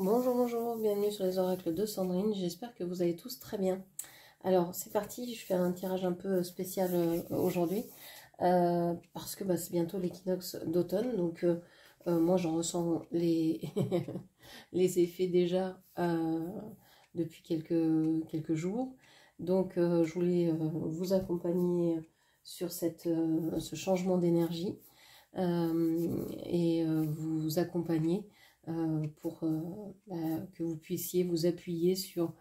Bonjour, bonjour, bienvenue sur les oracles de Sandrine, j'espère que vous allez tous très bien. Alors c'est parti, je fais un tirage un peu spécial aujourd'hui, parce que c'est bientôt l'équinoxe d'automne, donc moi j'en ressens les, les effets déjà depuis quelques jours. Donc je voulais vous accompagner sur ce changement d'énergie et vous accompagner pour que vous puissiez vous appuyer sur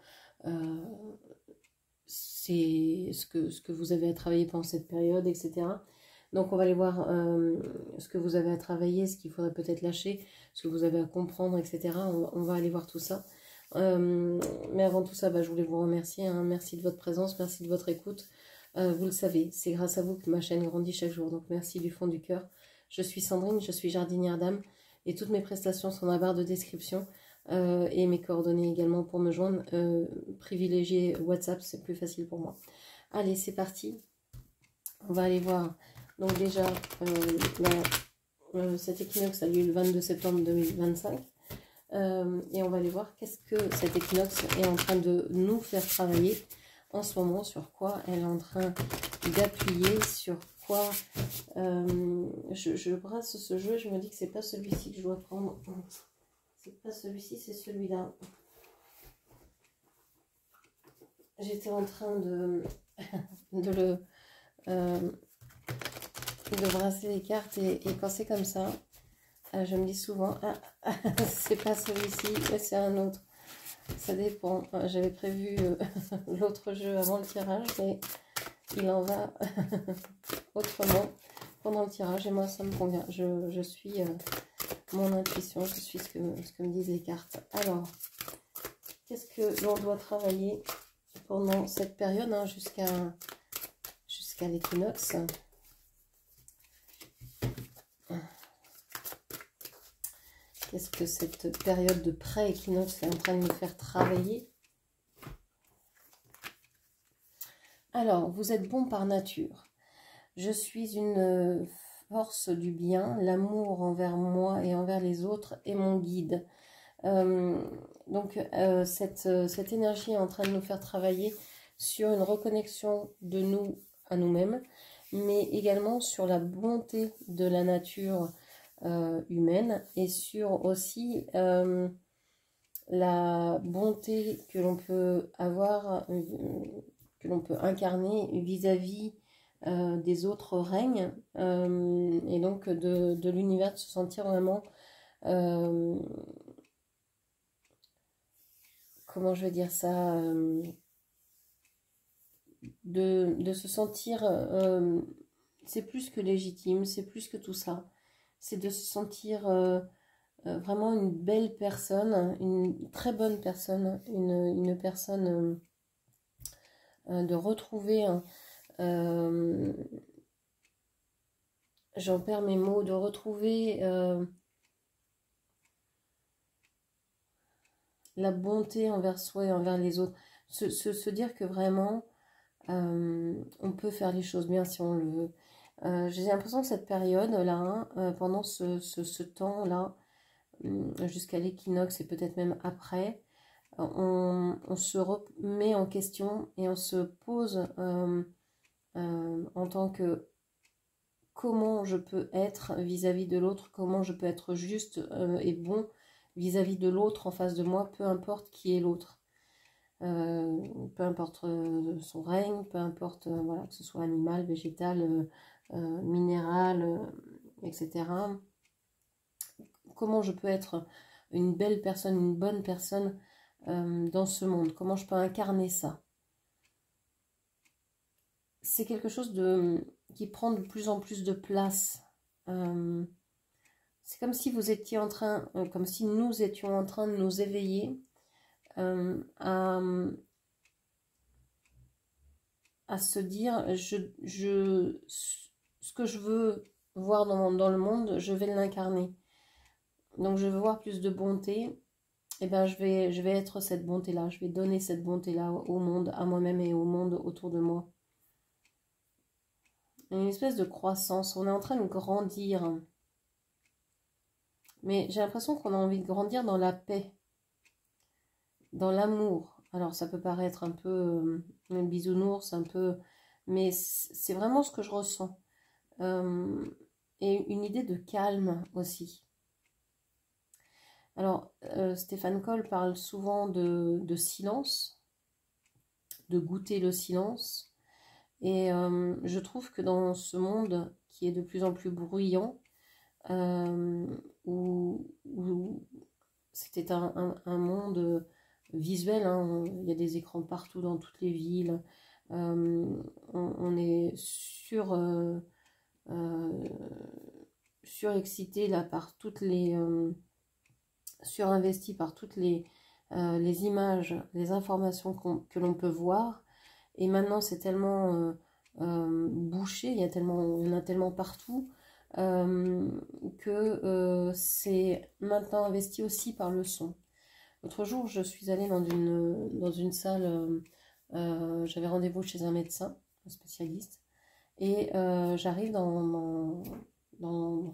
ce que vous avez à travailler pendant cette période, etc. Donc on va aller voir ce que vous avez à travailler, ce qu'il faudrait peut-être lâcher, ce que vous avez à comprendre, etc. On va aller voir tout ça. Mais avant tout ça, je voulais vous remercier. Merci de votre présence, merci de votre écoute. Vous le savez, c'est grâce à vous que ma chaîne grandit chaque jour. Donc merci du fond du cœur. Je suis Sandrine, je suis jardinière d'âme. Et toutes mes prestations sont dans la barre de description et mes coordonnées également pour me joindre. Privilégier WhatsApp, c'est plus facile pour moi. Allez, c'est parti. On va aller voir. Donc déjà, cet équinoxe a lieu le 22 septembre 2025. Et on va aller voir qu'est-ce que cet équinoxe est en train de nous faire travailler en ce moment, sur quoi elle est en train d'appuyer, sur quoi je brasse ce jeu, je me dis que c'est pas celui-ci que je dois prendre, c'est pas celui-ci, c'est celui-là. J'étais en train de brasser les cartes et quand c'est comme ça, je me dis souvent, c'est pas celui-ci, c'est un autre. Ça dépend. J'avais prévu l'autre jeu avant le tirage, mais il en va autrement pendant le tirage. Et moi, ça me convient. Je suis mon intuition, je suis ce que me disent les cartes. Alors, qu'est-ce que l'on doit travailler pendant cette période jusqu'à l'équinoxe? Qu'est-ce que cette période de pré-équinoxe est en train de nous faire travailler? Alors, vous êtes bon par nature. Je suis une force du bien. L'amour envers moi et envers les autres est mon guide. Donc, cette énergie est en train de nous faire travailler sur une reconnexion de nous à nous-mêmes, mais également sur la bonté de la nature humaine et sur aussi la bonté que l'on peut avoir, que l'on peut incarner vis-à-vis des autres règnes et donc de l'univers, de se sentir vraiment comment je vais dire ça, de se sentir c'est plus que légitime, c'est plus que tout ça, c'est de se sentir vraiment une belle personne, une très bonne personne, une personne de retrouver j'en perds mes mots, de retrouver la bonté envers soi et envers les autres, se dire que vraiment on peut faire les choses bien si on le veut. J'ai l'impression que cette période-là, pendant ce temps-là, jusqu'à l'équinoxe et peut-être même après, on se remet en question et on se pose en tant que comment je peux être vis-à-vis de l'autre, comment je peux être juste et bon vis-à-vis de l'autre en face de moi, peu importe qui est l'autre. Peu importe son règne, peu importe voilà, que ce soit animal, végétal, minéral, etc. Comment je peux être une belle personne, une bonne personne dans ce monde? Comment je peux incarner ça? C'est quelque chose qui prend de plus en plus de place. C'est comme si vous étiez en train, comme si nous étions en train de nous éveiller à se dire ce que je veux voir dans le monde, je vais l'incarner. Donc je veux voir plus de bonté, et je vais être cette bonté-là, je vais donner cette bonté-là au monde, à moi-même et au monde autour de moi. Une espèce de croissance, on est en train de grandir. Mais j'ai l'impression qu'on a envie de grandir dans la paix. dans l'amour. Alors ça peut paraître un peu un bisounours, un peu, mais c'est vraiment ce que je ressens. Et une idée de calme aussi. Alors, Stéphane Cole parle souvent de silence, de goûter le silence. Et je trouve que dans ce monde qui est de plus en plus bruyant, où c'était un monde visuel, hein, il y a des écrans partout dans toutes les villes, on est euh, surexcité là par toutes les surinvesti par toutes les images, les informations que l'on peut voir. Et maintenant, c'est tellement bouché, on a tellement partout euh, que c'est maintenant investi aussi par le son. L'autre jour, je suis allée dans une salle, j'avais rendez-vous chez un médecin, un spécialiste, et j'arrive dans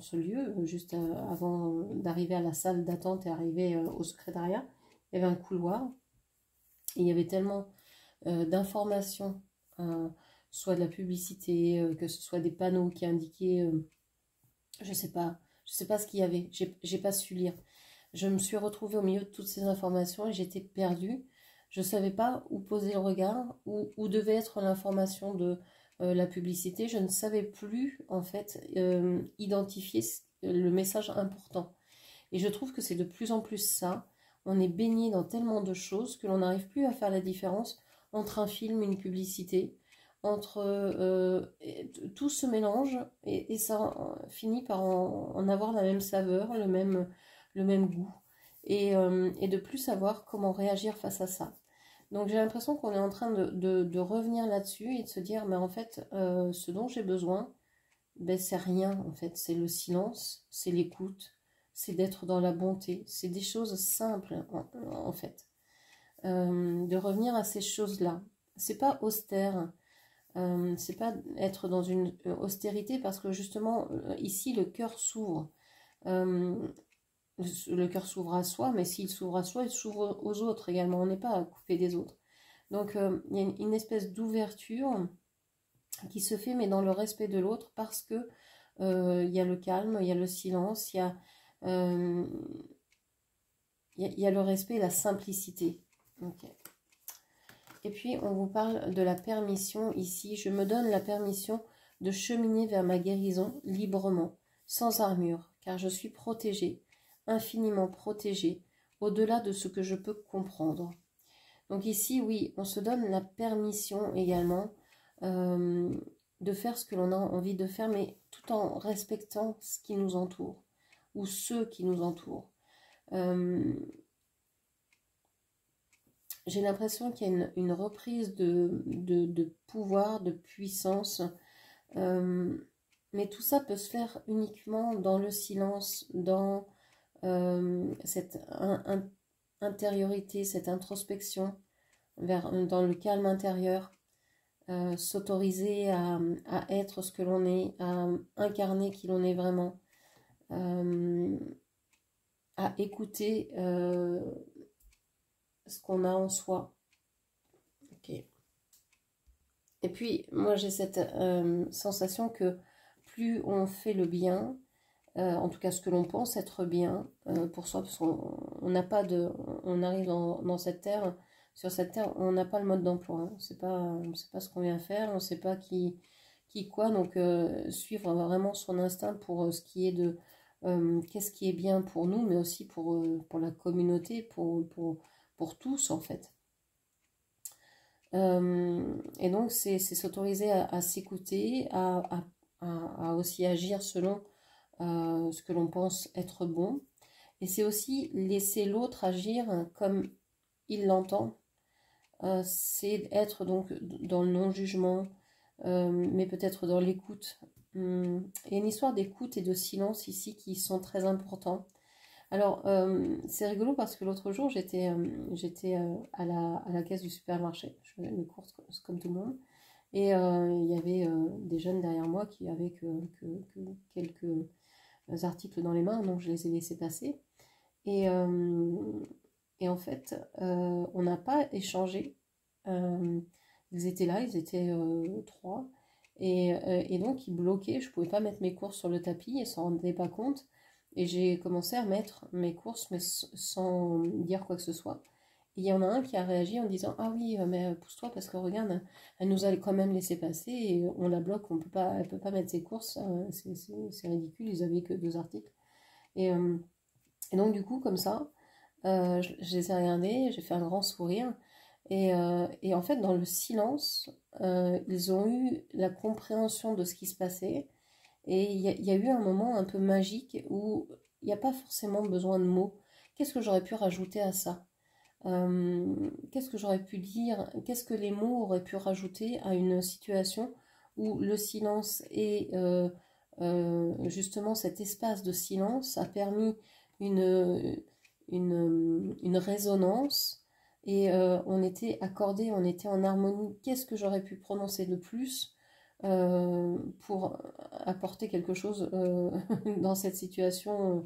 ce lieu, juste avant d'arriver à la salle d'attente et arriver au secrétariat. Il y avait un couloir, et il y avait tellement d'informations, soit de la publicité, que ce soit des panneaux qui indiquaient, je sais pas ce qu'il y avait, j'ai pas su lire. Je me suis retrouvée au milieu de toutes ces informations et j'étais perdue. Je ne savais pas où poser le regard, où devait être l'information de la publicité. Je ne savais plus, en fait, identifier le message important. Et je trouve que c'est de plus en plus ça. On est baigné dans tellement de choses que l'on n'arrive plus à faire la différence entre un film et une publicité. Tout se mélange et ça finit par en avoir la même saveur, le même goût. Et de plus savoir comment réagir face à ça. Donc j'ai l'impression qu'on est en train de revenir là-dessus et de se dire, mais en fait, ce dont j'ai besoin, ben, c'est rien en fait, c'est le silence, c'est l'écoute, c'est d'être dans la bonté, c'est des choses simples en fait. De revenir à ces choses-là. C'est pas austère, c'est pas être dans une austérité parce que justement ici le cœur s'ouvre. Le cœur s'ouvre à soi, mais s'il s'ouvre à soi, il s'ouvre aux autres également. On n'est pas coupé des autres. Donc il y a une espèce d'ouverture qui se fait, mais dans le respect de l'autre, parce que il y a le calme, il y a le silence, euh, il y a le respect et la simplicité. Okay. Et puis on vous parle de la permission ici. Je me donne la permission de cheminer vers ma guérison librement, sans armure, car je suis protégée, infiniment protégée, au-delà de ce que je peux comprendre. Donc ici, oui, on se donne la permission également de faire ce que l'on a envie de faire, mais tout en respectant ce qui nous entoure, ou ceux qui nous entourent. J'ai l'impression qu'il y a une reprise de pouvoir, de puissance, mais tout ça peut se faire uniquement dans le silence, dans cette intériorité, cette introspection, dans le calme intérieur, s'autoriser à être ce que l'on est, à incarner qui l'on est vraiment, à écouter ce qu'on a en soi. Ok. Et puis, moi j'ai cette sensation que plus on fait le bien, en tout cas ce que l'on pense être bien pour soi, parce qu'on n'a pas de, on arrive dans cette terre, sur cette terre, on n'a pas le mode d'emploi, hein. On sait pas ce qu'on vient faire, on ne sait pas qui quoi, donc suivre vraiment son instinct pour ce qui est de qu'est-ce qui est bien pour nous, mais aussi pour la communauté, pour tous en fait. Et donc c'est s'autoriser à s'écouter, à aussi agir selon ce que l'on pense être bon. Et c'est aussi laisser l'autre agir comme il l'entend. C'est être donc dans le non-jugement, mais peut-être dans l'écoute. Il y a une histoire d'écoute et de silence ici qui sont très importants. Alors, c'est rigolo parce que l'autre jour, j'étais à la caisse du supermarché. Je faisais mes courses comme tout le monde. Et il y avait des jeunes derrière moi qui avaient que quelques articles dans les mains, donc je les ai laissés passer. Et Et en fait, on n'a pas échangé. Ils étaient là, ils étaient trois. Et donc, ils bloquaient. Je ne pouvais pas mettre mes courses sur le tapis, ils ne s'en rendaient pas compte. Et j'ai commencé à mettre mes courses, mais sans dire quoi que ce soit. Et il y en a un qui a réagi en disant: ah oui, mais pousse-toi parce que regarde, elle nous a quand même laissé passer et on la bloque, elle peut pas mettre ses courses, c'est ridicule, ils avaient que 2 articles. Et, euh, et donc, du coup, comme ça, je les ai regardés, j'ai fait un grand sourire. Et en fait, dans le silence, ils ont eu la compréhension de ce qui se passait. Et il y a eu un moment un peu magique où il n'y a pas forcément besoin de mots. Qu'est-ce que j'aurais pu rajouter à ça? Qu'est-ce que j'aurais pu dire? Qu'est-ce que les mots auraient pu rajouter à une situation où le silence et justement cet espace de silence a permis une, une résonance et on était accordé, on était en harmonie. Qu'est-ce que j'aurais pu prononcer de plus pour apporter quelque chose dans cette situation?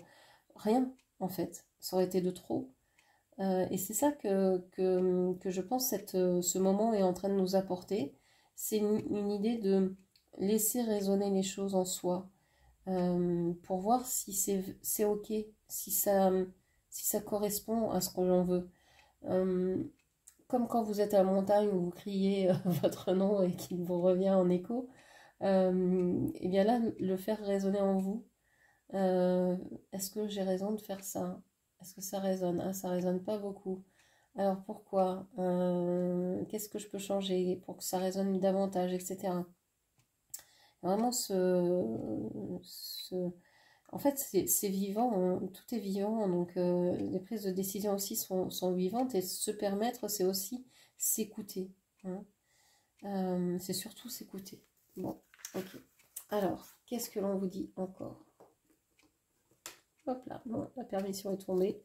Rien, en fait. Ça aurait été de trop. Et c'est ça que je pense ce moment est en train de nous apporter. C'est une idée de laisser résonner les choses en soi pour voir si c'est ok, si ça correspond à ce que l'on veut. Euh, Comme quand vous êtes à la montagne où vous criez votre nom et qu'il vous revient en écho, et bien là, le faire résonner en vous. Euh, Est-ce que j'ai raison de faire ça? Est-ce que ça résonne? Ah, ça résonne pas beaucoup. Alors pourquoi? Qu'est-ce que je peux changer pour que ça résonne davantage, etc. Vraiment en fait, c'est vivant, tout est vivant, donc les prises de décision aussi sont vivantes et se permettre, c'est aussi s'écouter, hein. C'est surtout s'écouter. Bon, ok. Alors, qu'est-ce que l'on vous dit encore? Hop là, bon, la permission est tombée.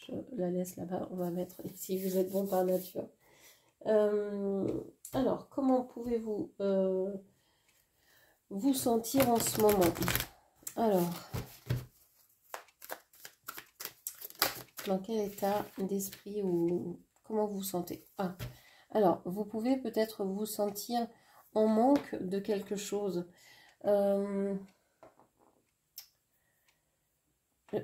Je la laisse là-bas. On va mettre ici, vous êtes bon par nature. Alors, comment pouvez-vous vous sentir en ce moment? Alors, dans quel état d'esprit ou comment vous vous sentez? Ah, alors, vous pouvez peut-être vous sentir en manque de quelque chose.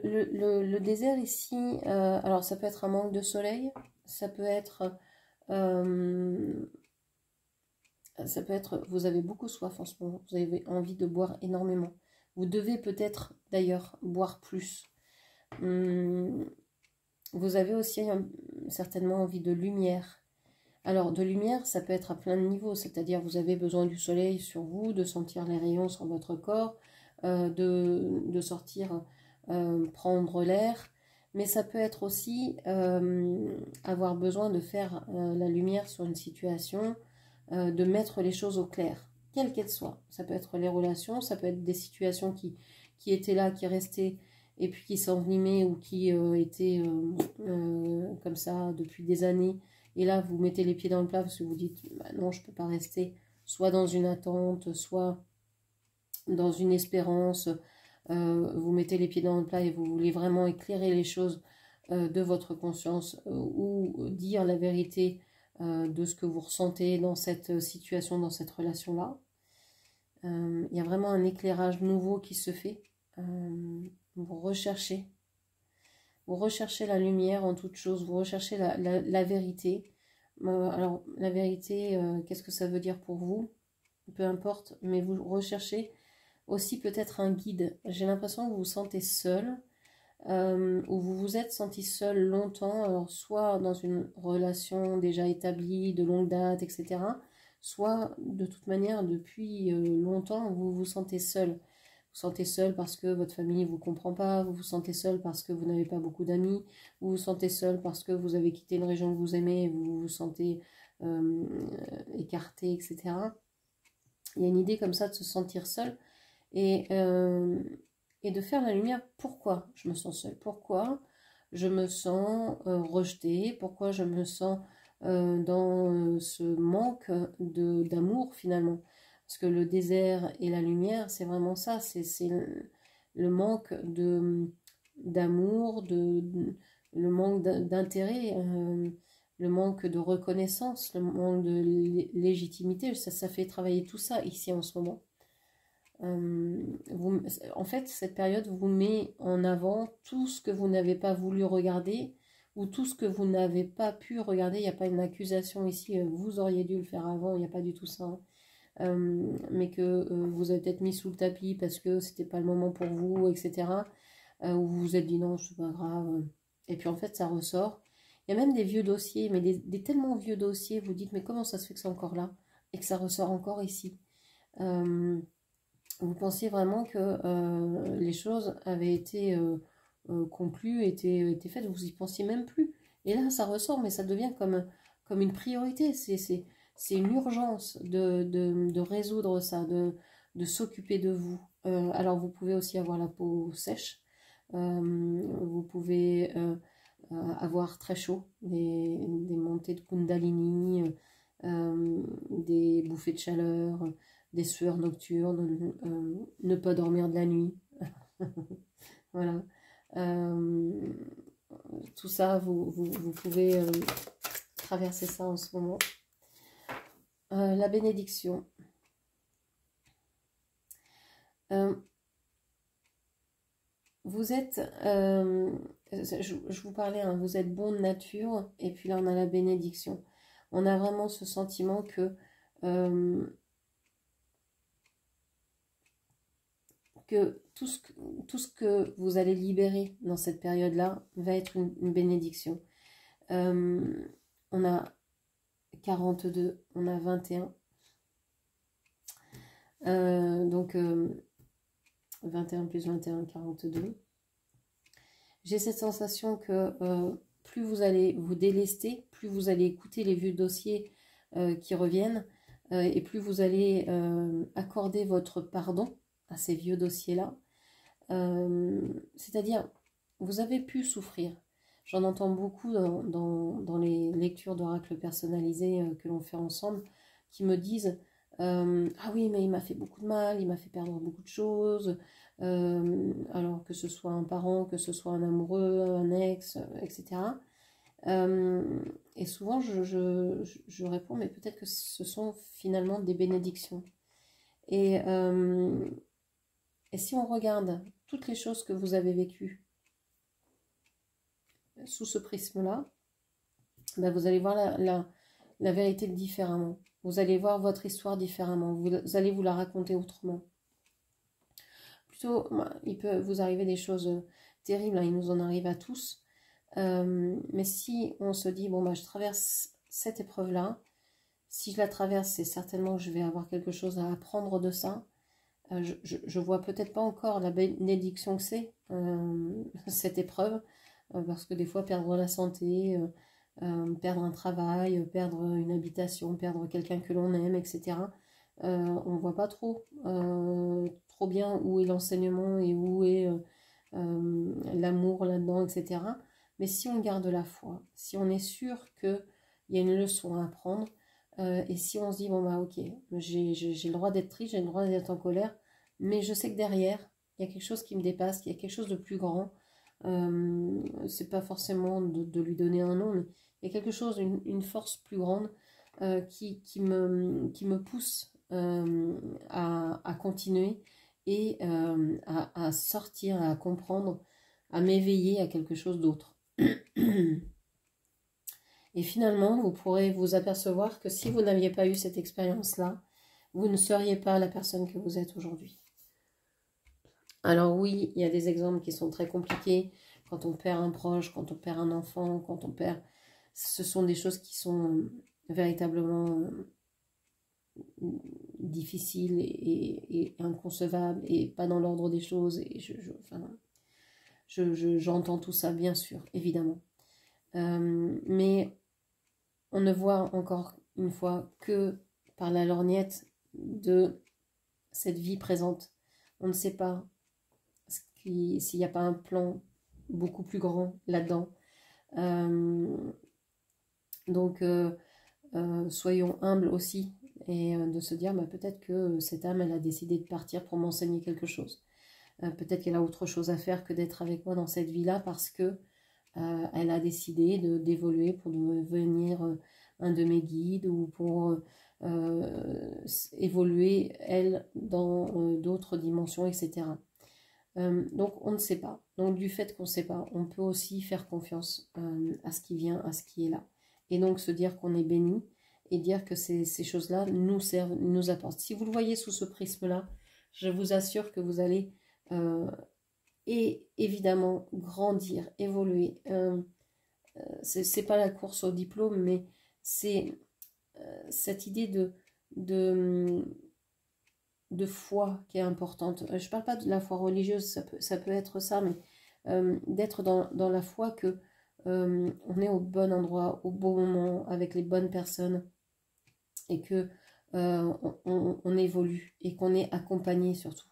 Le désert ici, alors ça peut être un manque de soleil, ça peut être, vous avez beaucoup soif en ce moment, vous avez envie de boire énormément. Vous devez peut-être d'ailleurs boire plus. Vous avez aussi certainement envie de lumière. Alors de lumière, ça peut être à plein de niveaux, c'est-à-dire vous avez besoin du soleil sur vous, de sentir les rayons sur votre corps, de sortir prendre l'air, mais ça peut être aussi avoir besoin de faire la lumière sur une situation, de mettre les choses au clair, quelles qu'elles soient. Ça peut être les relations, ça peut être des situations qui étaient là, qui restaient, et puis qui s'envenimaient ou qui étaient comme ça depuis des années. Et là, vous mettez les pieds dans le plat parce que vous dites, bah non, je ne peux pas rester soit dans une attente, soit dans une espérance. Vous mettez les pieds dans le plat et vous voulez vraiment éclairer les choses de votre conscience ou dire la vérité de ce que vous ressentez dans cette situation, dans cette relation-là. Il y a vraiment un éclairage nouveau qui se fait. Vous recherchez la lumière en toute chose, vous recherchez la vérité. Alors, la vérité, qu'est-ce que ça veut dire pour vous? Peu importe, mais vous recherchez aussi peut-être un guide. J'ai l'impression que vous vous sentez seul, ou vous vous êtes senti seul longtemps, alors soit dans une relation déjà établie, de longue date, etc., soit de toute manière depuis longtemps, vous vous sentez seul. Vous vous sentez seul parce que votre famille ne vous comprend pas, vous vous sentez seul parce que vous n'avez pas beaucoup d'amis, vous vous sentez seul parce que vous avez quitté une région que vous aimez et vous vous sentez écarté, etc. Il y a une idée comme ça de se sentir seul et de faire la lumière. Pourquoi je me sens seule? Pourquoi je me sens rejetée? Pourquoi je me sens dans ce manque d'amour finalement? Parce que le désert et la lumière, c'est vraiment ça. C'est le manque d'amour, le manque d'intérêt, le manque de reconnaissance, le manque de légitimité, ça fait travailler tout ça ici en ce moment. En fait, cette période vous met en avant tout ce que vous n'avez pas voulu regarder ou tout ce que vous n'avez pas pu regarder. Il n'y a pas une accusation ici, vous auriez dû le faire avant, il n'y a pas du tout ça. Mais que vous avez peut-être mis sous le tapis parce que c'était pas le moment pour vous, etc. Ou vous vous êtes dit non, c'est pas grave. Et puis en fait, ça ressort. Il y a même des vieux dossiers, mais des tellement vieux dossiers, vous dites mais comment ça se fait que c'est encore là et que ça ressort encore ici. Vous pensiez vraiment que les choses avaient été conclues, étaient faites, vous y pensiez même plus. Et là, ça ressort, mais ça devient comme une priorité. C'est une urgence de résoudre ça, de s'occuper de vous. Alors, vous pouvez aussi avoir la peau sèche. Vous pouvez avoir très chaud, des montées de Kundalini, des bouffées de chaleur, des sueurs nocturnes, ne pas dormir de la nuit. Voilà. Tout ça, vous pouvez traverser ça en ce moment. La bénédiction. Vous êtes, je vous parlais, hein, vous êtes bon de nature, et puis là on a la bénédiction. On a vraiment ce sentiment que tout ce que vous allez libérer dans cette période-là va être une bénédiction. On a 42, on a 21. Donc 21 plus 21, 42. J'ai cette sensation que plus vous allez vous délester, plus vous allez écouter les vieux dossiers qui reviennent, et plus vous allez accorder votre pardon à ces vieux dossiers-là. C'est-à-dire, vous avez pu souffrir. J'en entends beaucoup dans les lectures d'oracles personnalisés que l'on fait ensemble, qui me disent ah oui, mais il m'a fait beaucoup de mal, il m'a fait perdre beaucoup de choses, alors que ce soit un parent, que ce soit un amoureux, un ex, etc. Et souvent, je réponds, mais peut-être que ce sont finalement des bénédictions. Et si on regarde toutes les choses que vous avez vécues sous ce prisme-là, ben vous allez voir la vérité différemment. Vous allez voir votre histoire différemment. Vous allez vous la raconter autrement. Plutôt, il peut vous arriver des choses terribles, hein, il nous en arrive à tous. Mais si on se dit, bon, bah, je traverse cette épreuve-là, si je la traverse, c'est certainement que je vais avoir quelque chose à apprendre de ça. Je vois peut-être pas encore la bénédiction que c'est, cette épreuve, parce que des fois, perdre la santé, perdre un travail, perdre une habitation, perdre quelqu'un que l'on aime, etc. On ne voit pas trop bien où est l'enseignement et où est l'amour là-dedans, etc. Mais si on garde la foi, si on est sûr qu'il y a une leçon à apprendre, et si on se dit, bon bah ok, j'ai le droit d'être triste, j'ai le droit d'être en colère, mais je sais que derrière, il y a quelque chose qui me dépasse, il y a quelque chose de plus grand. C'est pas forcément de lui donner un nom, mais il y a quelque chose, une force plus grande qui me pousse à continuer et à sortir, à comprendre, à m'éveiller à quelque chose d'autre. Et finalement, vous pourrez vous apercevoir que si vous n'aviez pas eu cette expérience-là, vous ne seriez pas la personne que vous êtes aujourd'hui. Alors oui, il y a des exemples qui sont très compliqués. Quand on perd un proche, quand on perd un enfant, quand on perd... Ce sont des choses qui sont véritablement difficiles et inconcevables et pas dans l'ordre des choses. Et j'entends tout ça, bien sûr, évidemment. Mais on ne voit encore une fois que par la lorgnette de cette vie présente. On ne sait pas s'il n'y a pas un plan beaucoup plus grand là-dedans. Donc, soyons humbles aussi et de se dire peut-être que cette âme, elle a décidé de partir pour m'enseigner quelque chose. Peut-être qu'elle a autre chose à faire que d'être avec moi dans cette vie-là parce que elle a décidé d'évoluer pour devenir un de mes guides ou pour évoluer, elle, dans d'autres dimensions, etc. Donc on ne sait pas. Donc du fait qu'on ne sait pas, on peut aussi faire confiance à ce qui vient, à ce qui est là. Et donc se dire qu'on est béni et dire que ces choses-là nous servent, nous apportent. Si vous le voyez sous ce prisme-là, je vous assure que vous allez et évidemment grandir, évoluer. C'est pas la course au diplôme, mais c'est cette idée de foi qui est importante. Je parle pas de la foi religieuse, ça peut être ça, mais d'être dans la foi que on est au bon endroit, au bon moment, avec les bonnes personnes, et que on évolue, et qu'on est accompagné surtout.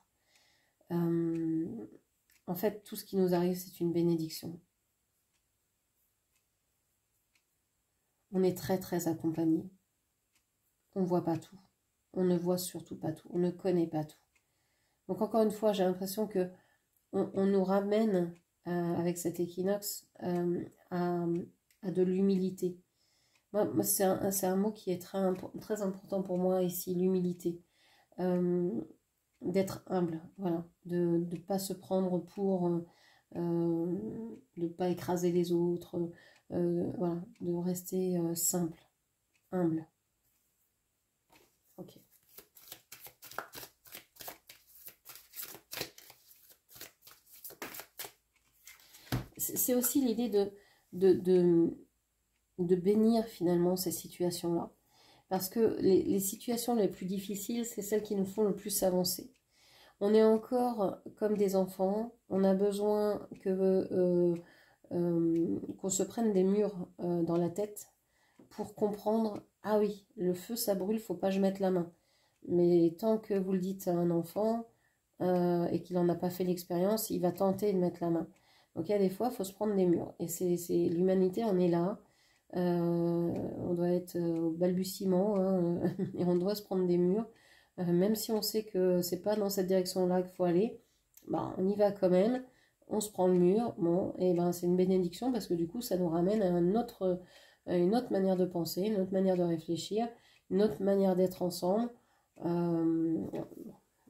En fait, tout ce qui nous arrive, c'est une bénédiction. On est très très accompagné. On ne voit pas tout. On ne voit surtout pas tout. On ne connaît pas tout. Donc encore une fois, j'ai l'impression que on nous ramène avec cet équinoxe à de l'humilité. Moi, c'est un mot qui est très important pour moi ici, l'humilité. D'être humble, voilà. De ne pas se prendre pour... de ne pas écraser les autres. Voilà. De rester simple, humble. Ok. C'est aussi l'idée de bénir finalement ces situations-là. Parce que les situations les plus difficiles, c'est celles qui nous font le plus avancer. On est encore comme des enfants, on a besoin qu'on se prenne des murs dans la tête pour comprendre, ah oui, le feu ça brûle, faut pas que je mette la main. Mais tant que vous le dites à un enfant et qu'il n'en a pas fait l'expérience, il va tenter de mettre la main. Donc il y a des fois, il faut se prendre des murs. Et c'est l'humanité, on est là. On doit être au balbutiement hein, et on doit se prendre des murs. Même si on sait que c'est pas dans cette direction-là qu'il faut aller, bah, on y va quand même. On se prend le mur. Bon, et ben c'est une bénédiction parce que du coup, ça nous ramène à une autre manière de penser, une autre manière de réfléchir, une autre manière d'être ensemble.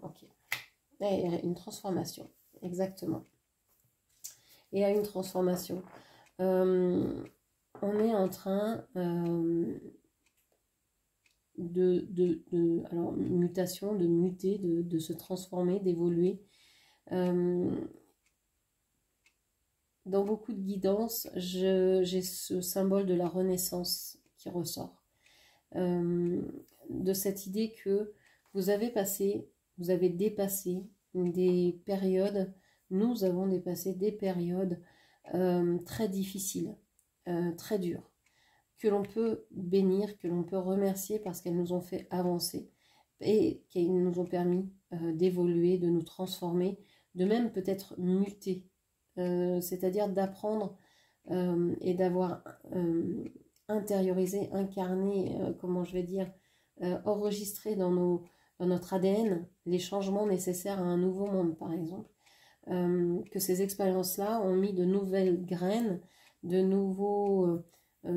Ok. Et une transformation, exactement. Et à une transformation. On est en train alors, mutation, de muter, de se transformer, d'évoluer. Dans beaucoup de guidances, j'ai ce symbole de la renaissance qui ressort. De cette idée que vous avez dépassé des périodes, nous avons dépassé des périodes très difficiles, très dures, que l'on peut bénir, que l'on peut remercier parce qu'elles nous ont fait avancer et qu'elles nous ont permis d'évoluer, de nous transformer, de même peut-être muter, c'est-à-dire d'apprendre et d'avoir intériorisé, incarné, comment je vais dire, enregistré dans notre ADN les changements nécessaires à un nouveau monde, par exemple. Que ces expériences-là ont mis de nouvelles graines, de nouveaux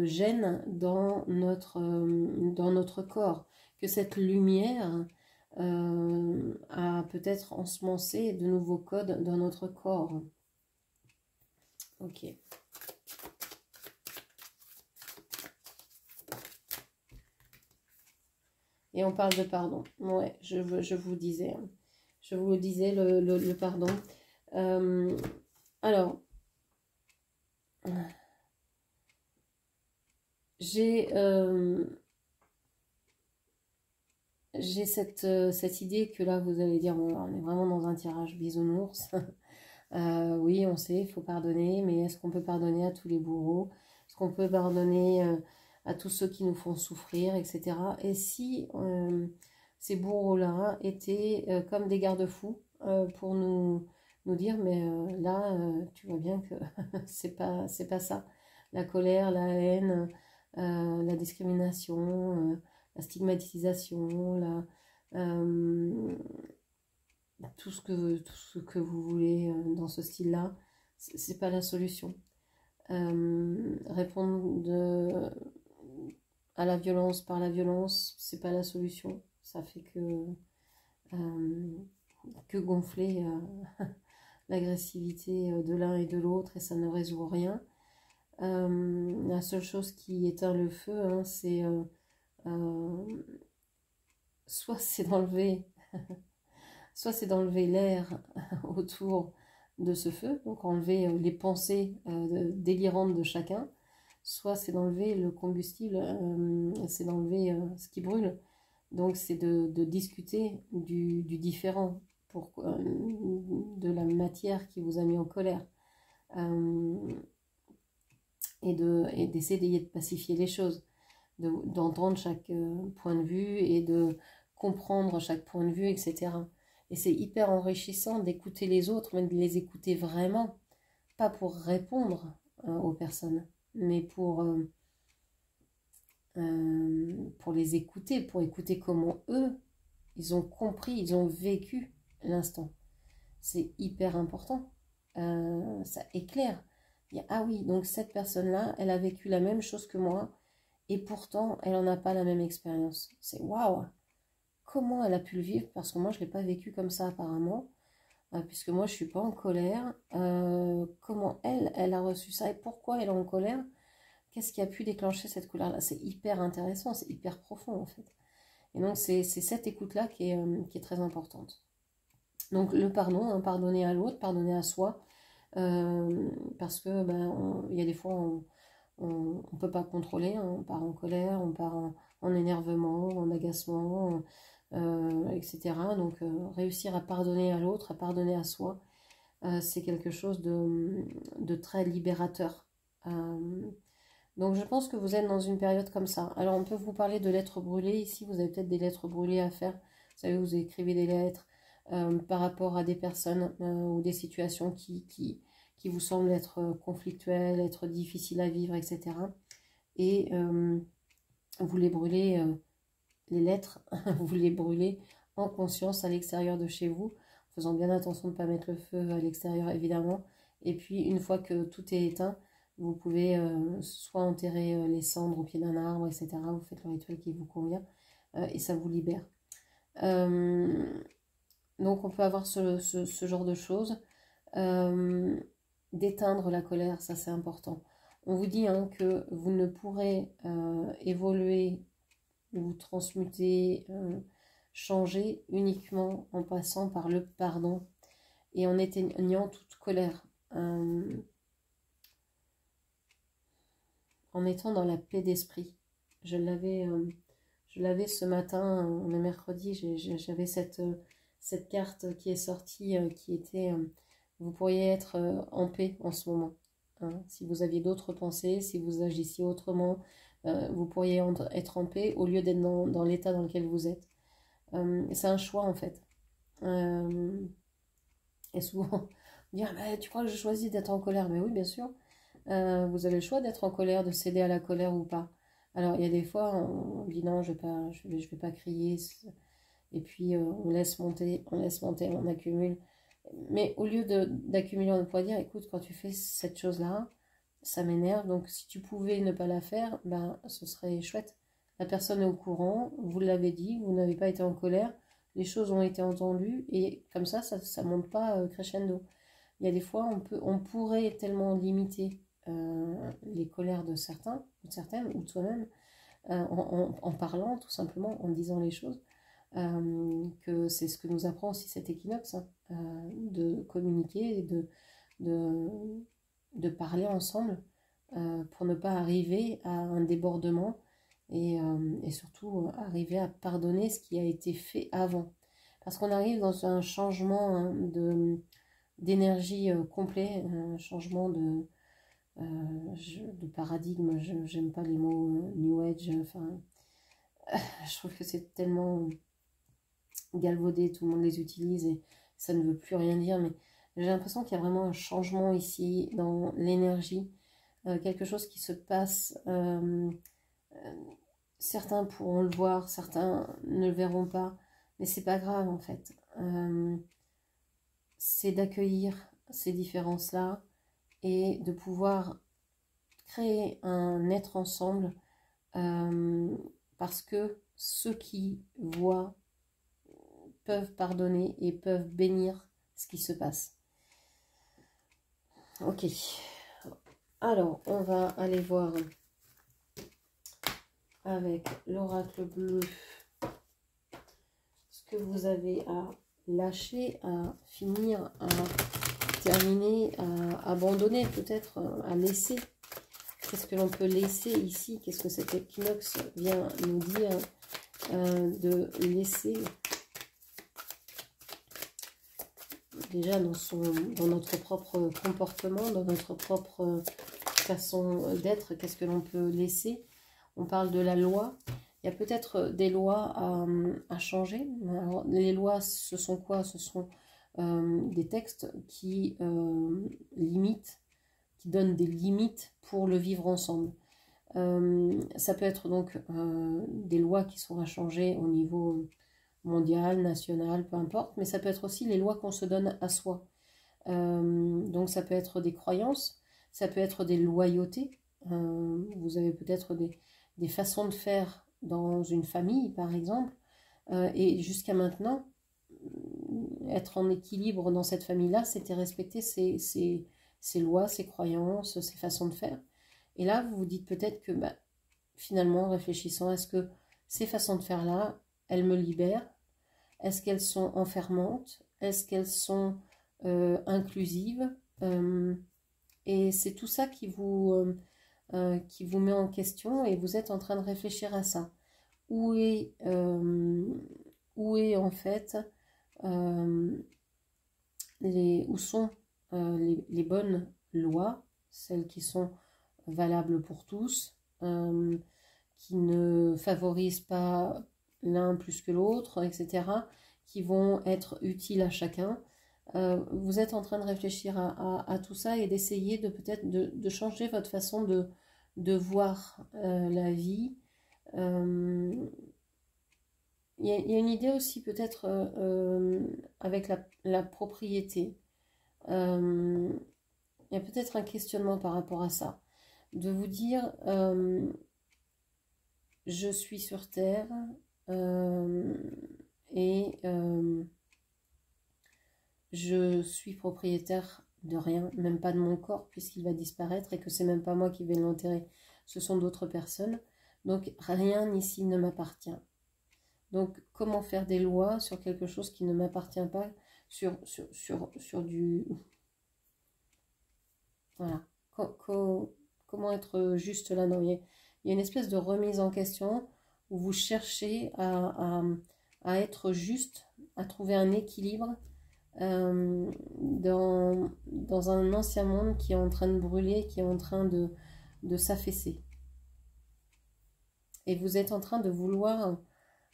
gènes dans notre corps, que cette lumière a peut-être ensemencé de nouveaux codes dans notre corps. Ok. Et on parle de pardon. Ouais, je vous disais. Je vous le disais, le pardon. Alors, j'ai cette idée que là, vous allez dire, bon, on est vraiment dans un tirage bisounours. Oui, on sait, il faut pardonner, mais est-ce qu'on peut pardonner à tous les bourreaux? Est-ce qu'on peut pardonner à tous ceux qui nous font souffrir, etc. Et si ces bourreaux-là étaient comme des garde-fous pour nous dire, mais là, tu vois bien que c'est pas ça. La colère, la haine, la discrimination, la stigmatisation, tout ce que vous voulez dans ce style-là, c'est pas la solution. Répondre à la violence par la violence, c'est pas la solution. Ça fait que gonfler l'agressivité de l'un et de l'autre et ça ne résout rien. La seule chose qui éteint le feu, hein, c'est soit c'est d'enlever l'air autour de ce feu, donc enlever les pensées délirantes de chacun, soit c'est d'enlever le combustible, c'est d'enlever ce qui brûle. Donc c'est de discuter du différent, de la matière qui vous a mis en colère, et d'essayer de pacifier les choses, d'entendre chaque point de vue et de comprendre chaque point de vue, etc. Et c'est hyper enrichissant d'écouter les autres, mais de les écouter vraiment, pas pour répondre aux personnes, mais pour les écouter, pour écouter comment eux, ils ont compris, ils ont vécu l'instant. C'est hyper important. Ça éclaire. Ah oui, donc cette personne-là, elle a vécu la même chose que moi, et pourtant, elle n'en a pas la même expérience. C'est waouh! Comment elle a pu le vivre? Parce que moi, je ne l'ai pas vécu comme ça apparemment, puisque moi, je ne suis pas en colère. Comment elle a reçu ça et pourquoi elle est en colère? Qu'est-ce qui a pu déclencher cette colère-là? C'est hyper intéressant, c'est hyper profond en fait. Et donc, c'est cette écoute-là qui est très importante. Donc, le pardon, hein, pardonner à l'autre, pardonner à soi, parce que y a des fois, on ne peut pas contrôler, hein, on part en colère, on part en énervement, en agacement, etc. Donc, réussir à pardonner à l'autre, à pardonner à soi, c'est quelque chose de très libérateur. Donc je pense que vous êtes dans une période comme ça. Alors on peut vous parler de lettres brûlées. Ici, vous avez peut-être des lettres brûlées à faire. Vous savez, vous écrivez des lettres par rapport à des personnes ou des situations qui vous semblent être conflictuelles, être difficiles à vivre, etc. Et vous les brûlez, les lettres, vous les brûlez en conscience à l'extérieur de chez vous, en faisant bien attention de ne pas mettre le feu à l'extérieur, évidemment. Et puis, une fois que tout est éteint, vous pouvez soit enterrer les cendres au pied d'un arbre, etc. Vous faites le rituel qui vous convient et ça vous libère. Donc, on peut avoir ce genre de choses. D'éteindre la colère, ça c'est important. On vous dit hein, que vous ne pourrez évoluer ou transmuter, changer uniquement en passant par le pardon et en éteignant toute colère. En étant dans la paix d'esprit. Je l'avais ce matin, on est mercredi, j'avais cette carte qui est sortie, qui était, vous pourriez être en paix en ce moment. Hein. Si vous aviez d'autres pensées, si vous agissiez autrement, vous pourriez être en paix au lieu d'être dans l'état dans lequel vous êtes. C'est un choix en fait. Et souvent, on dit, ah, tu crois que je choisis d'être en colère? Mais oui, bien sûr. Vous avez le choix d'être en colère, de céder à la colère ou pas. Alors, il y a des fois, on dit non, je vais pas crier. Et puis, on laisse monter, on accumule. Mais au lieu d'accumuler, on pourrait dire, écoute, quand tu fais cette chose-là, ça m'énerve. Donc, si tu pouvais ne pas la faire, ben, ce serait chouette. La personne est au courant, vous l'avez dit, vous n'avez pas été en colère. Les choses ont été entendues et comme ça monte pas crescendo. Il y a des fois, on pourrait tellement limiter les colères de certains, ou de certaines, ou de soi-même, en parlant tout simplement, en disant les choses, que c'est ce que nous apprend aussi cet équinoxe, hein, de communiquer, et de parler ensemble pour ne pas arriver à un débordement et surtout arriver à pardonner ce qui a été fait avant. Parce qu'on arrive dans un changement hein, d'énergie complet, un changement de paradigme, j'aime pas les mots New Age, enfin, je trouve que c'est tellement galvaudé, tout le monde les utilise et ça ne veut plus rien dire, mais j'ai l'impression qu'il y a vraiment un changement ici dans l'énergie, quelque chose qui se passe, certains pourront le voir, certains ne le verront pas, mais c'est pas grave en fait, c'est d'accueillir ces différences-là et de pouvoir créer un être ensemble parce que ceux qui voient peuvent pardonner et peuvent bénir ce qui se passe. Ok. Alors, on va aller voir avec l'oracle bleu ce que vous avez à lâcher, à finir, à terminer, à abandonner, peut-être à laisser. Qu'est-ce que l'on peut laisser ici? Qu'est-ce que cet équinoxe vient nous dire de laisser déjà dans notre propre comportement, dans notre propre façon d'être? Qu'est-ce que l'on peut laisser? On parle de la loi. Il y a peut-être des lois à changer. Alors, les lois, ce sont quoi? Ce sont des textes qui limitent, qui donnent des limites pour le vivre ensemble. Ça peut être donc des lois qui sont à changer au niveau mondial, national, peu importe, mais ça peut être aussi les lois qu'on se donne à soi. Donc ça peut être des croyances, ça peut être des loyautés. Vous avez peut-être des façons de faire dans une famille, par exemple, et jusqu'à maintenant, être en équilibre dans cette famille-là, c'était respecter ces lois, ces croyances, ces façons de faire. Et là, vous vous dites peut-être que, finalement, en réfléchissant, est-ce que ces façons de faire-là, elles me libèrent? Est-ce qu'elles sont enfermantes? Est-ce qu'elles sont inclusives? Et c'est tout ça qui vous met en question et vous êtes en train de réfléchir à ça. Où est en fait où sont les bonnes lois, celles qui sont valables pour tous, qui ne favorisent pas l'un plus que l'autre, etc., qui vont être utiles à chacun. Vous êtes en train de réfléchir à tout ça et d'essayer de peut-être de changer votre façon de voir la vie. Il y a une idée aussi peut-être avec la propriété. Il y a peut-être un questionnement par rapport à ça. De vous dire, je suis sur Terre et je suis propriétaire de rien, même pas de mon corps, puisqu'il va disparaître et que c'est même pas moi qui vais l'enterrer, ce sont d'autres personnes. Donc rien ici ne m'appartient. Donc comment faire des lois sur quelque chose qui ne m'appartient pas, sur du... Voilà. Comment être juste là? Non, il y a une espèce de remise en question où vous cherchez à être juste, à trouver un équilibre dans un ancien monde qui est en train de brûler, qui est en train de s'affaisser. Et vous êtes en train de vouloir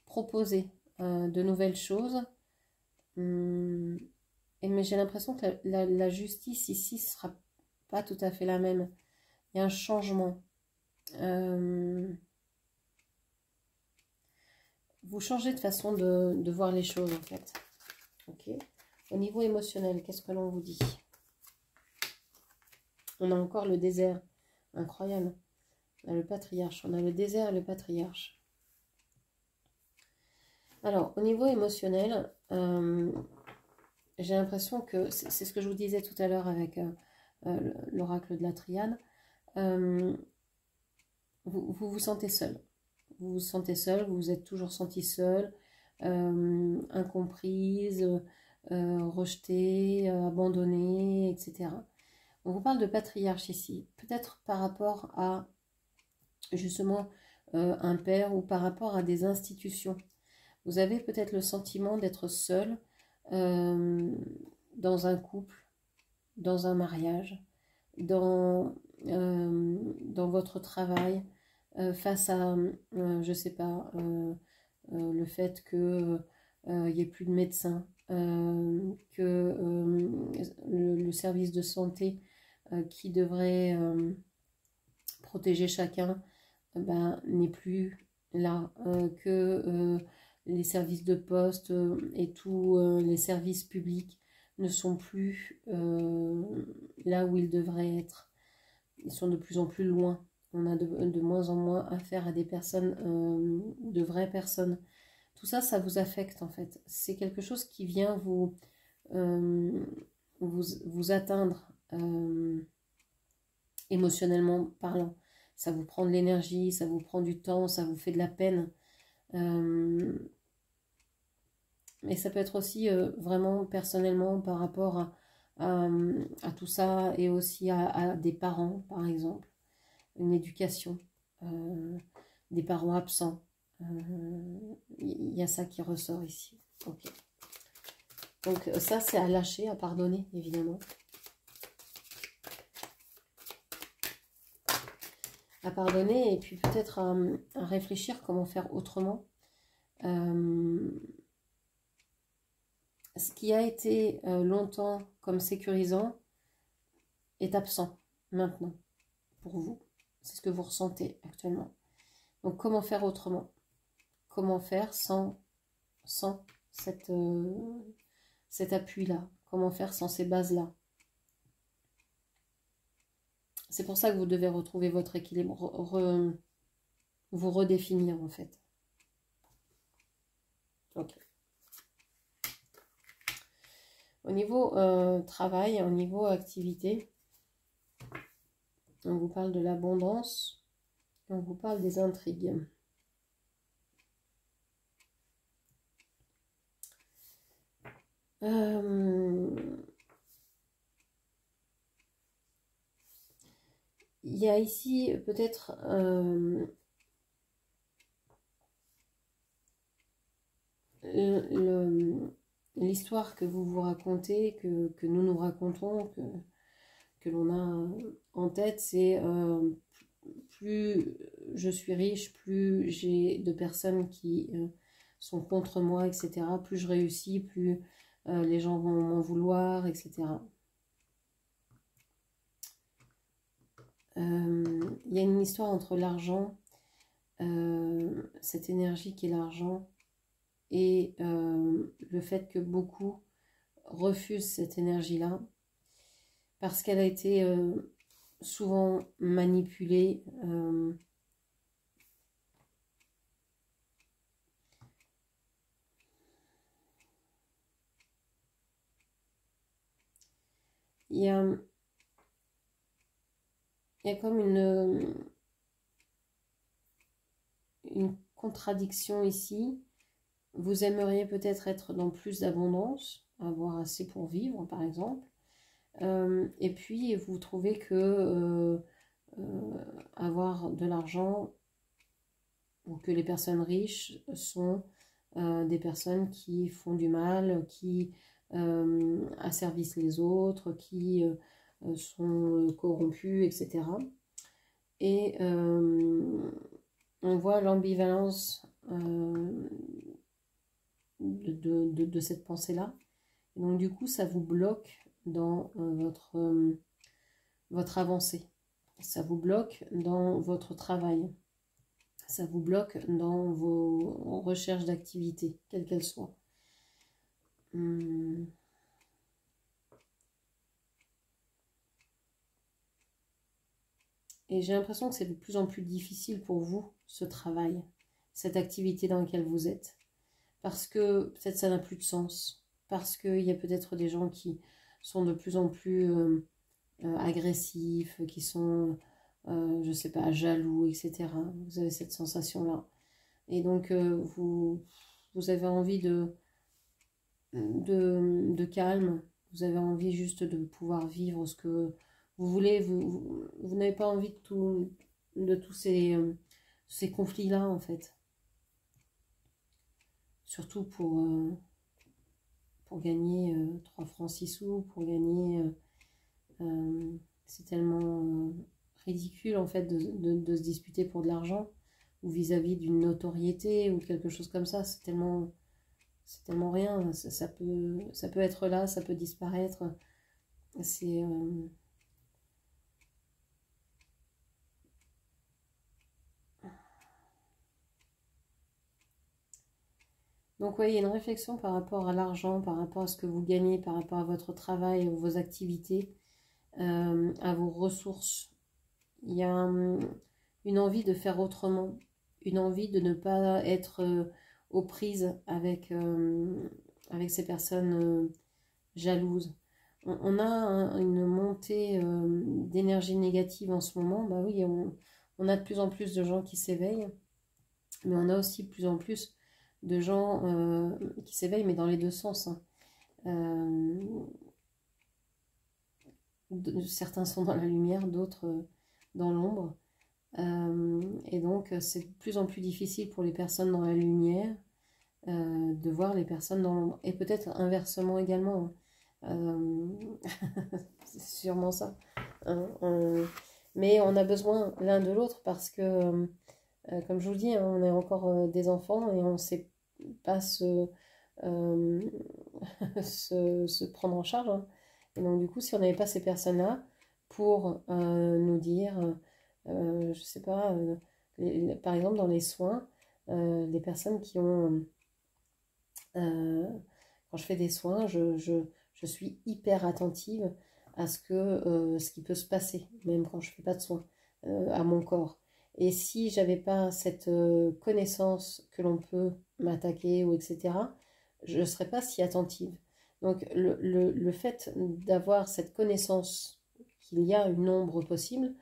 proposer de nouvelles choses. Mais j'ai l'impression que la justice ici ne sera pas tout à fait la même. Il y a un changement. Vous changez de façon de voir les choses, en fait. Ok. Au niveau émotionnel, qu'est-ce que l'on vous dit? On a encore le désert. Incroyable. On a le patriarche. On a le désert et le patriarche. Alors, au niveau émotionnel, j'ai l'impression que, c'est ce que je vous disais tout à l'heure avec l'oracle de la triade, vous vous sentez seul. Vous vous sentez seul, vous vous êtes toujours senti seul, incomprise, rejetée, abandonnée, etc. On vous parle de patriarche ici, peut-être par rapport à justement un père ou par rapport à des institutions. Vous avez peut-être le sentiment d'être seul dans un couple, dans un mariage, dans votre travail, face à, je sais pas, le fait que il n'y ait plus de médecins, que le service de santé qui devrait protéger chacun n'est plus là, que les services de poste et tous les services publics ne sont plus là où ils devraient être. ils sont de plus en plus loin. On a de moins en moins affaire à des personnes, de vraies personnes. Tout ça, ça vous affecte en fait. C'est quelque chose qui vient euh, vous atteindre émotionnellement parlant. Ça vous prend de l'énergie, ça vous prend du temps, ça vous fait de la peine. Mais ça peut être aussi vraiment personnellement par rapport à tout ça et aussi à des parents, par exemple. Une éducation, des parents absents. Il y a ça qui ressort ici. Ok. Donc ça, c'est à lâcher, à pardonner, évidemment. À pardonner et puis peut-être à réfléchir comment faire autrement. Ce qui a été longtemps comme sécurisant est absent maintenant pour vous. C'est ce que vous ressentez actuellement. Donc comment faire autrement? Comment faire sans cet appui-là? Comment faire sans ces bases-là? C'est pour ça que vous devez retrouver votre équilibre, vous redéfinir en fait. Ok. Au niveau travail, au niveau activité, on vous parle de l'abondance, on vous parle des intrigues. Il y a ici peut-être l'histoire que vous vous racontez, que nous nous racontons, que l'on a en tête, c'est plus je suis riche, plus j'ai de personnes qui sont contre moi, etc. Plus je réussis, plus les gens vont m'en vouloir, etc. Il y a une histoire entre l'argent, cette énergie qui est l'argent, et le fait que beaucoup refusent cette énergie-là parce qu'elle a été souvent manipulée. Il y a comme une contradiction ici. Vous aimeriez peut-être être dans plus d'abondance, avoir assez pour vivre par exemple, et puis vous trouvez que avoir de l'argent ou que les personnes riches sont des personnes qui font du mal, qui asservissent les autres, qui sont corrompus, etc. Et on voit l'ambivalence de cette pensée-là. Et donc du coup, ça vous bloque dans votre avancée. Ça vous bloque dans votre travail. Ça vous bloque dans vos recherches d'activité, quelles qu'elles soient. Et j'ai l'impression que c'est de plus en plus difficile pour vous, ce travail, cette activité dans laquelle vous êtes. Parce que peut-être ça n'a plus de sens. Parce qu'il y a peut-être des gens qui sont de plus en plus agressifs, qui sont, je ne sais pas, jaloux, etc. Vous avez cette sensation-là. Et donc, vous avez envie de calme. Vous avez envie juste de pouvoir vivre ce que vous voulez. Vous n'avez pas envie de tous ces conflits-là, en fait. Surtout pour gagner 3 francs 6 sous, pour gagner... c'est tellement ridicule, en fait, de se disputer pour de l'argent, ou vis-à-vis d'une notoriété, ou quelque chose comme ça. C'est tellement rien. Ça peut être là, ça peut disparaître. C'est... Donc oui, il y a une réflexion par rapport à l'argent, par rapport à ce que vous gagnez, par rapport à votre travail, vos activités, à vos ressources il y a une envie de faire autrement, une envie de ne pas être aux prises avec ces personnes jalouses. On a une montée d'énergie négative en ce moment. Bah oui, on a de plus en plus de gens qui s'éveillent, mais on a aussi de plus en plus de gens qui s'éveillent, mais dans les deux sens, hein. Certains sont dans la lumière, d'autres dans l'ombre. Et donc, c'est de plus en plus difficile pour les personnes dans la lumière de voir les personnes dans l'ombre. Et peut-être inversement également, hein. C'est sûrement ça, hein. Mais on a besoin l'un de l'autre parce que, comme je vous le dis, hein, on est encore des enfants et on ne sait pas se prendre en charge, hein. Et donc, du coup, si on n'avait pas ces personnes-là pour nous dire, je sais pas, par exemple, dans les soins, les personnes qui ont... quand je fais des soins, je suis hyper attentive à ce qui peut se passer, même quand je ne fais pas de soins, à mon corps. Et si j'avais pas cette connaissance que l'on peut m'attaquer ou etc., je ne serais pas si attentive. Donc le fait d'avoir cette connaissance qu'il y a une ombre possible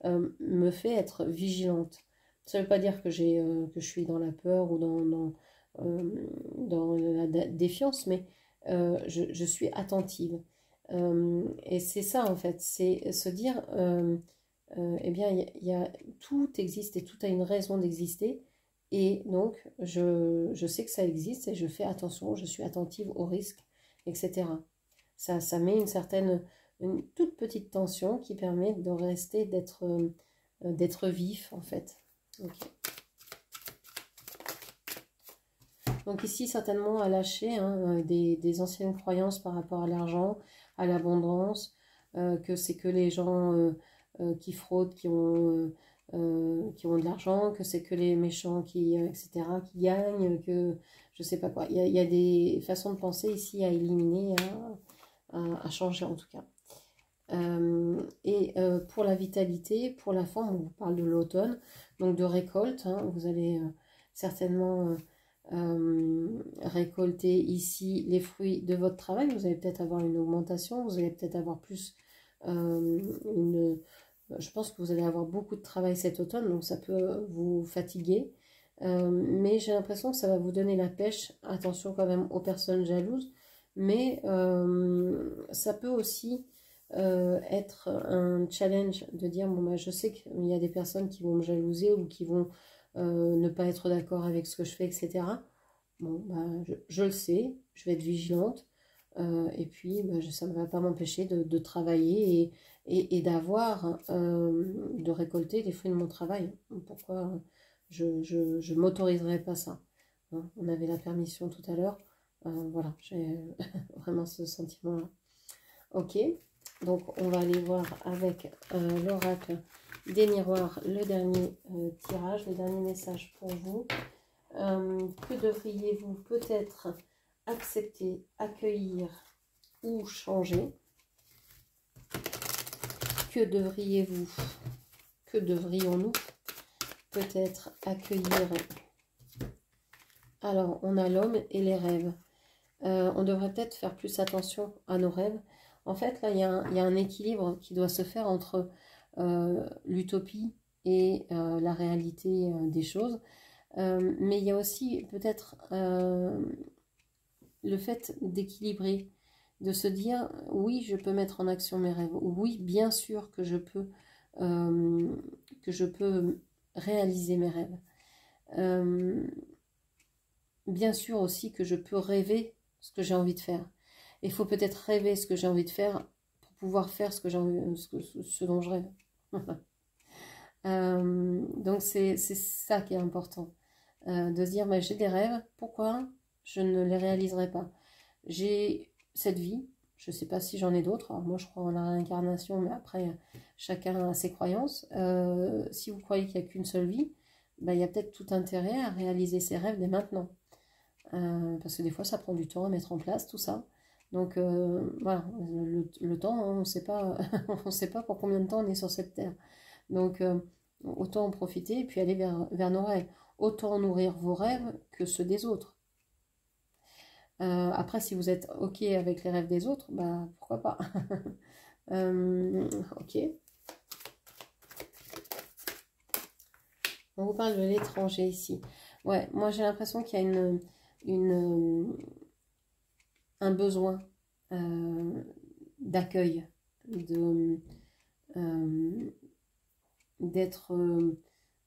me fait être vigilante. Ça ne veut pas dire que je suis dans la peur ou dans la défiance, mais je suis attentive. Et c'est ça en fait, c'est se dire, eh bien, tout existe et tout a une raison d'exister. Et donc, je sais que ça existe et je fais attention, je suis attentive aux risques, etc. Ça met une toute petite tension qui permet de rester, d'être vif en fait. Okay. Donc ici, certainement à lâcher hein, des anciennes croyances par rapport à l'argent, à l'abondance, que c'est que les gens qui fraudent, qui ont de l'argent, que c'est que les méchants etc., qui gagnent, que je sais pas quoi. Il y a des façons de penser ici à éliminer, à changer en tout cas. Pour la vitalité, pour la forme, on vous parle de l'automne, donc de récolte, hein, vous allez certainement récolter ici les fruits de votre travail. Vous allez peut-être avoir une augmentation, vous allez peut-être avoir plus je pense que vous allez avoir beaucoup de travail cet automne, donc ça peut vous fatiguer, mais j'ai l'impression que ça va vous donner la pêche. Attention quand même aux personnes jalouses, mais ça peut aussi être un challenge de dire bon bah je sais qu'il y a des personnes qui vont me jalouser ou qui vont ne pas être d'accord avec ce que je fais, etc. Bon, bah, je le sais, je vais être vigilante, et puis bah, ça ne va pas m'empêcher de travailler et d'avoir, de récolter les fruits de mon travail. Pourquoi je m'autoriserais pas ça, hein. On avait la permission tout à l'heure, voilà, j'ai vraiment ce sentiment-là. Ok, donc on va aller voir avec l'oracle des miroirs le dernier tirage, le dernier message pour vous. Que devriez-vous peut-être accepter, accueillir ou changer? Que devrions-nous peut-être accueillir? Alors, on a l'homme et les rêves. On devrait peut-être faire plus attention à nos rêves. En fait, là, il y a un équilibre qui doit se faire entre l'utopie et la réalité des choses. Mais il y a aussi peut-être le fait d'équilibrer, de se dire oui, je peux mettre en action mes rêves, oui, bien sûr que je peux réaliser mes rêves, bien sûr aussi que je peux rêver ce que j'ai envie de faire. Il faut peut-être rêver ce que j'ai envie de faire pour pouvoir faire ce dont je rêve. Donc c'est ça qui est important, de se dire mais j'ai des rêves, pourquoi je ne les réaliserai pas? J'ai cette vie, je ne sais pas si j'en ai d'autres. Alors moi je crois en la réincarnation, mais après chacun a ses croyances. Si vous croyez qu'il n'y a qu'une seule vie, ben, il y a peut-être tout intérêt à réaliser ses rêves dès maintenant, parce que des fois ça prend du temps à mettre en place tout ça. Donc voilà, le temps, on ne sait pas on sait pas pour combien de temps on est sur cette terre. Donc, autant en profiter et puis aller vers nos rêves. Autant nourrir vos rêves que ceux des autres. Après, si vous êtes OK avec les rêves des autres, bah pourquoi pas. Ok. On vous parle de l'étranger ici. Ouais, moi j'ai l'impression qu'il y a un besoin d'accueil, d'être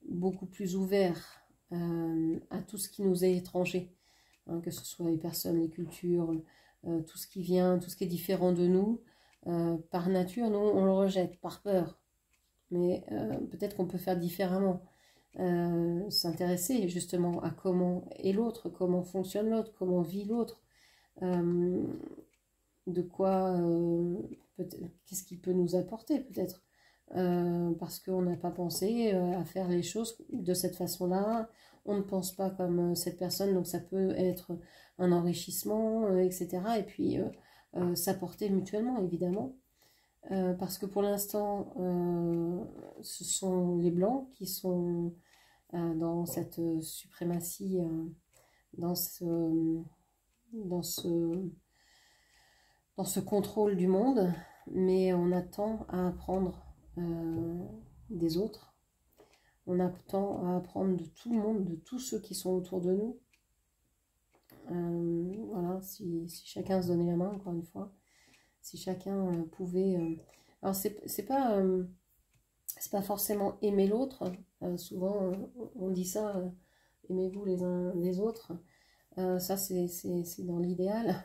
beaucoup plus ouvert à tout ce qui nous est étranger, hein, que ce soit les personnes, les cultures, tout ce qui vient, tout ce qui est différent de nous. Par nature, nous, on le rejette, par peur. Mais peut-être qu'on peut faire différemment. S'intéresser justement à comment est l'autre, comment fonctionne l'autre, comment vit l'autre, de quoi, qu'est-ce qu'il peut nous apporter peut-être, parce qu'on n'a pas pensé à faire les choses de cette façon-là, on ne pense pas comme cette personne, donc ça peut être un enrichissement, etc. Et puis s'apporter mutuellement, évidemment. Parce que pour l'instant, ce sont les Blancs qui sont dans cette suprématie, dans ce, dans ce, dans ce contrôle du monde, mais on attend à apprendre des autres. On attend à apprendre de tout le monde, de tous ceux qui sont autour de nous. Voilà, si chacun se donnait la main, encore une fois, si chacun pouvait... Alors, c'est pas forcément aimer l'autre. Souvent, on dit ça, aimez-vous les uns les autres. Ça, c'est dans l'idéal.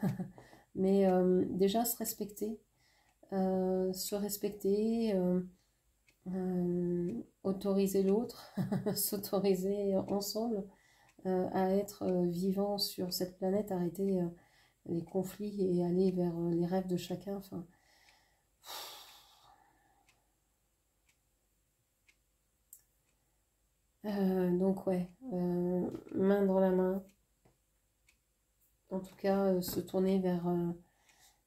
Mais déjà, se respecter, autoriser l'autre, s'autoriser ensemble à être vivant sur cette planète, arrêter les conflits et aller vers les rêves de chacun. Enfin, donc ouais, main dans la main. En tout cas, se tourner vers...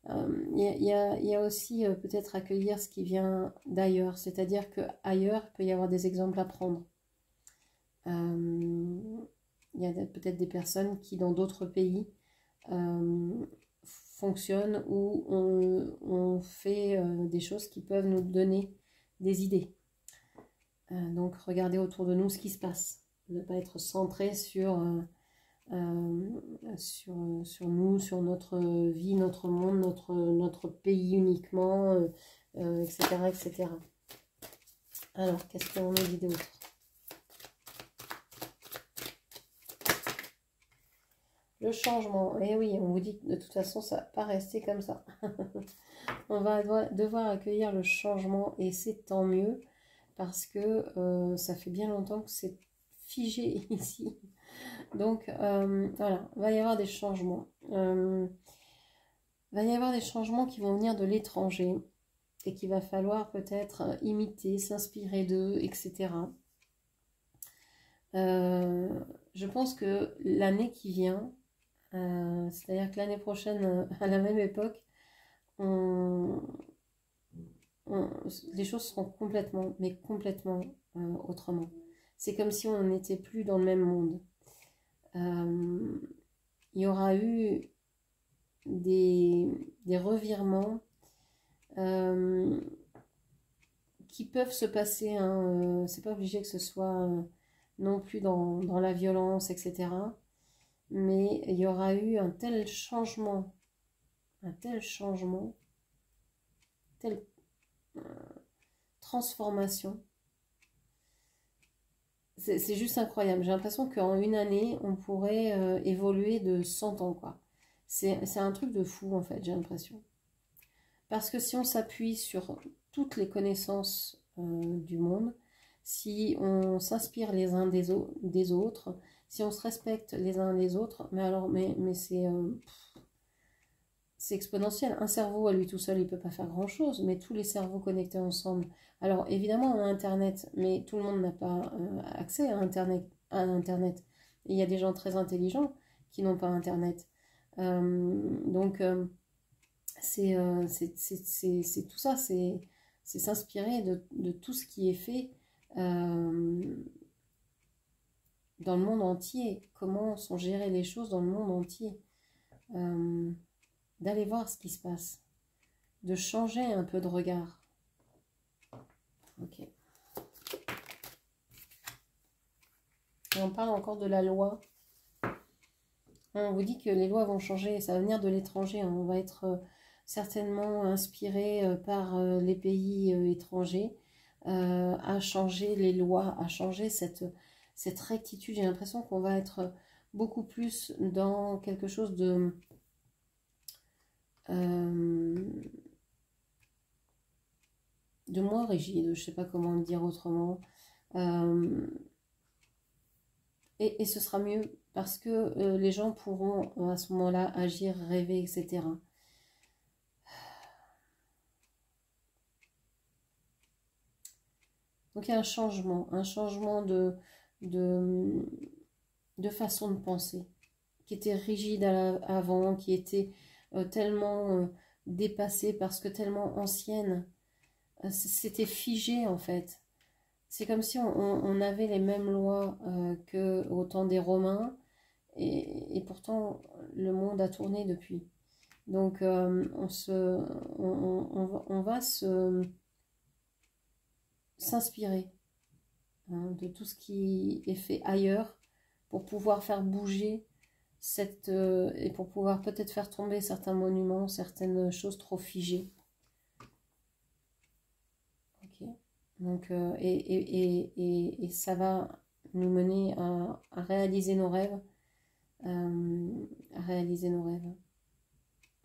Il y a aussi peut-être accueillir ce qui vient d'ailleurs, c'est-à-dire qu'ailleurs, il peut y avoir des exemples à prendre. Il y a peut-être des personnes qui, dans d'autres pays, fonctionnent ou on fait des choses qui peuvent nous donner des idées. Donc, regardez autour de nous ce qui se passe. Ne pas être centré sur nous, sur notre vie, notre monde, notre pays uniquement, etc., etc. Alors, qu'est-ce qu'on nous dit d'autre? Le changement. Eh oui, on vous dit que de toute façon, ça ne va pas rester comme ça. On va devoir accueillir le changement et c'est tant mieux parce que ça fait bien longtemps que c'est figé ici. Donc, voilà, il va y avoir des changements. Va y avoir des changements qui vont venir de l'étranger et qu'il va falloir peut-être imiter, s'inspirer d'eux, etc. Je pense que l'année qui vient, c'est-à-dire que l'année prochaine, à la même époque, les choses seront complètement, mais complètement autrement. C'est comme si on n'était plus dans le même monde. Il y aura eu des revirements qui peuvent se passer, hein, c'est pas obligé que ce soit non plus dans la violence, etc. Mais il y aura eu un tel changement, telle transformation. C'est juste incroyable. J'ai l'impression qu'en une année, on pourrait évoluer de 100 ans, quoi. C'est un truc de fou, en fait, j'ai l'impression. Parce que si on s'appuie sur toutes les connaissances du monde, si on s'inspire les uns des autres, si on se respecte les uns les autres, mais c'est exponentiel. Un cerveau à lui tout seul, il ne peut pas faire grand-chose, mais tous les cerveaux connectés ensemble. Alors évidemment, on a Internet, mais tout le monde n'a pas accès à Internet. Et il y a des gens très intelligents qui n'ont pas Internet. Donc, c'est tout ça, c'est s'inspirer de tout ce qui est fait dans le monde entier, comment sont gérées les choses dans le monde entier, d'aller voir ce qui se passe, de changer un peu de regard. Ok. Et on parle encore de la loi. On vous dit que les lois vont changer, ça va venir de l'étranger, on va être certainement inspiré par les pays étrangers à changer les lois, à changer cette rectitude. J'ai l'impression qu'on va être beaucoup plus dans quelque chose de moins rigide, je ne sais pas comment le dire autrement. Et ce sera mieux parce que les gens pourront à ce moment-là agir, rêver, etc. Donc il y a un changement de façon de penser qui était rigide avant, qui était tellement dépassée parce que tellement ancienne. C'était figé en fait. C'est comme si on avait les mêmes lois qu'au temps des Romains et pourtant le monde a tourné depuis. Donc on va s'inspirer de tout ce qui est fait ailleurs pour pouvoir faire bouger et pour pouvoir peut-être faire tomber certains monuments, certaines choses trop figées. Ok. Donc, et ça va nous mener à réaliser nos rêves.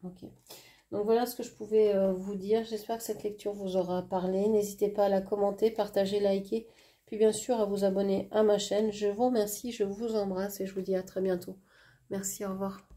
Ok. Donc voilà ce que je pouvais vous dire. J'espère que cette lecture vous aura parlé. N'hésitez pas à la commenter, partager, liker. Puis bien sûr à vous abonner à ma chaîne. Je vous remercie, je vous embrasse et je vous dis à très bientôt. Merci, au revoir.